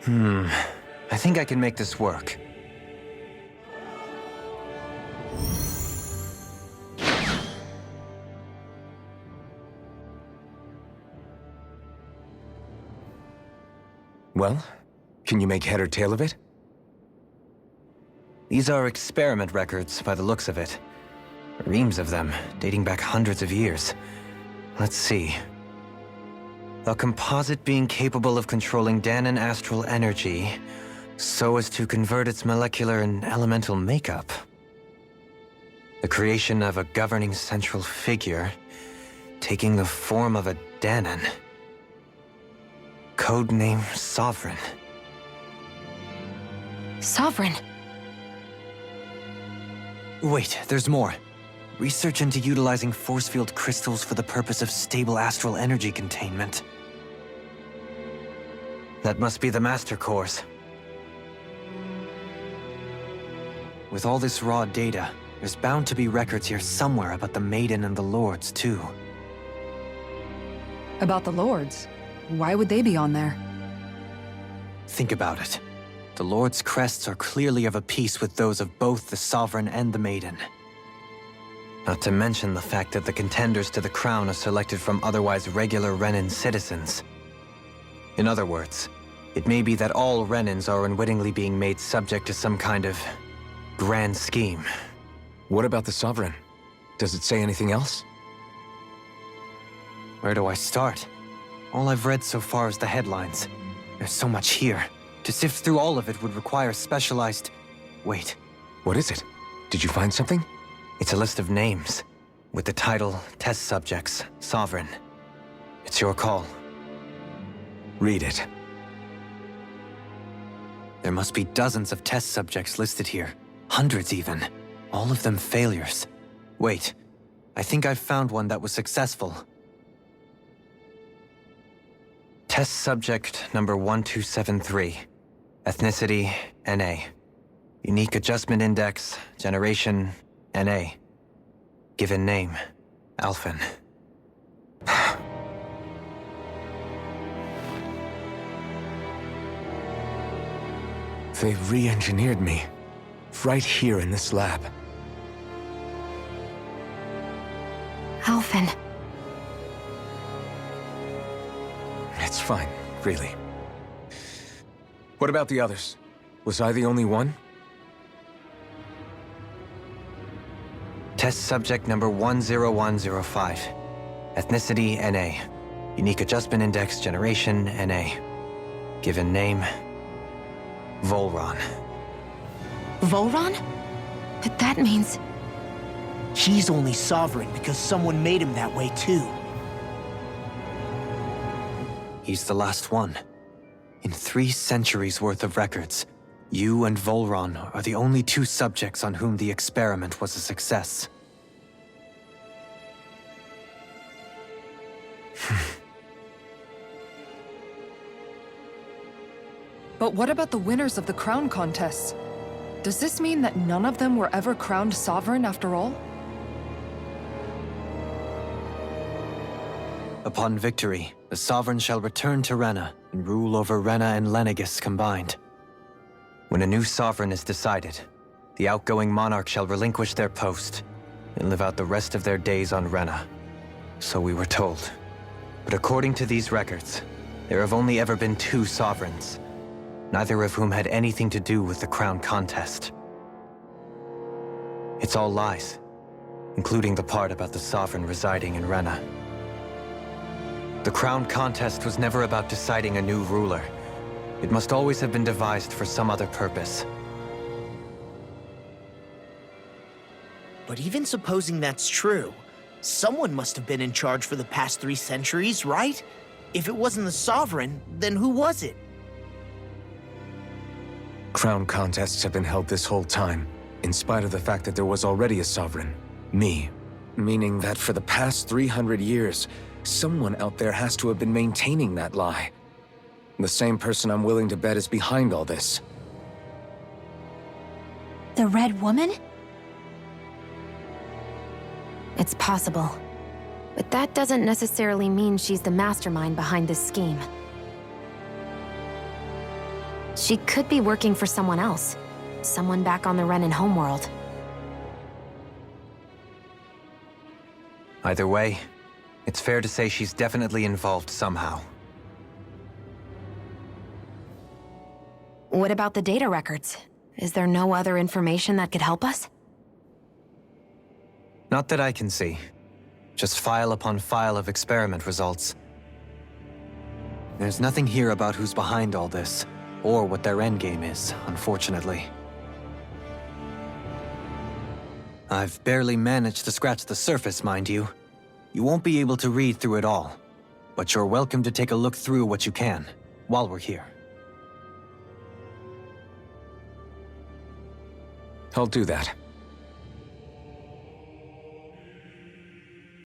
I think I can make this work. Well, can you make head or tail of it? These are experiment records by the looks of it. Reams of them, dating back hundreds of years. Let's see. A composite being capable of controlling Dahnan astral energy so as to convert its molecular and elemental makeup. The creation of a governing central figure taking the form of a Dahnan. Codename Sovereign. Sovereign? Wait, there's more. Research into utilizing force field crystals for the purpose of stable astral energy containment. That must be the Master Course. With all this raw data, there's bound to be records here somewhere about the Maiden and the Lords, too. About the Lords? Why would they be on there? Think about it. The Lord's crests are clearly of a piece with those of both the Sovereign and the Maiden. Not to mention the fact that the contenders to the crown are selected from otherwise regular Renan citizens. In other words, it may be that all Renans are unwittingly being made subject to some kind of grand scheme. What about the Sovereign? Does it say anything else? Where do I start? All I've read so far is the headlines. There's so much here. To sift through all of it would require specialized... Wait. What is it? Did you find something? It's a list of names, with the title Test Subjects, Sovereign. It's your call. Read it. There must be dozens of test subjects listed here. Hundreds even. All of them failures. Wait, I think I've found one that was successful. Test subject number 1273. Ethnicity, NA. Unique Adjustment Index, Generation, NA. Given name, Alphen. They've re-engineered me. Right here in this lab. Alphen. It's fine, really. What about the others? Was I the only one? Test subject number 10105. Ethnicity, NA. Unique Adjustment Index, Generation, NA. Given name, Volron. Volron? But that means... He's only Sovereign because someone made him that way too. He's the last one. In 3 centuries worth of records, you and Volron are the only 2 subjects on whom the experiment was a success. But what about the winners of the crown contests? Does this mean that none of them were ever crowned sovereign after all? Upon victory, the Sovereign shall return to Rena and rule over Rena and Lenegis combined. When a new Sovereign is decided, the outgoing monarch shall relinquish their post and live out the rest of their days on Rena. So we were told. But according to these records, there have only ever been 2 Sovereigns, neither of whom had anything to do with the crown contest. It's all lies, including the part about the Sovereign residing in Rena. The crown contest was never about deciding a new ruler. It must always have been devised for some other purpose. But even supposing that's true, someone must have been in charge for the past 3 centuries, right? If it wasn't the Sovereign, then who was it? Crown contests have been held this whole time, in spite of the fact that there was already a Sovereign. Me. Meaning that for the past 300 years, someone out there has to have been maintaining that lie. The same person I'm willing to bet is behind all this. The Red Woman? It's possible. But that doesn't necessarily mean she's the mastermind behind this scheme. She could be working for someone else. Someone back on the Renan homeworld. Either way, it's fair to say she's definitely involved somehow. What about the data records? Is there no other information that could help us? Not that I can see. Just file upon file of experiment results. There's nothing here about who's behind all this, or what their endgame is, unfortunately. I've barely managed to scratch the surface, mind you. You won't be able to read through it all, but you're welcome to take a look through what you can, while we're here. I'll do that.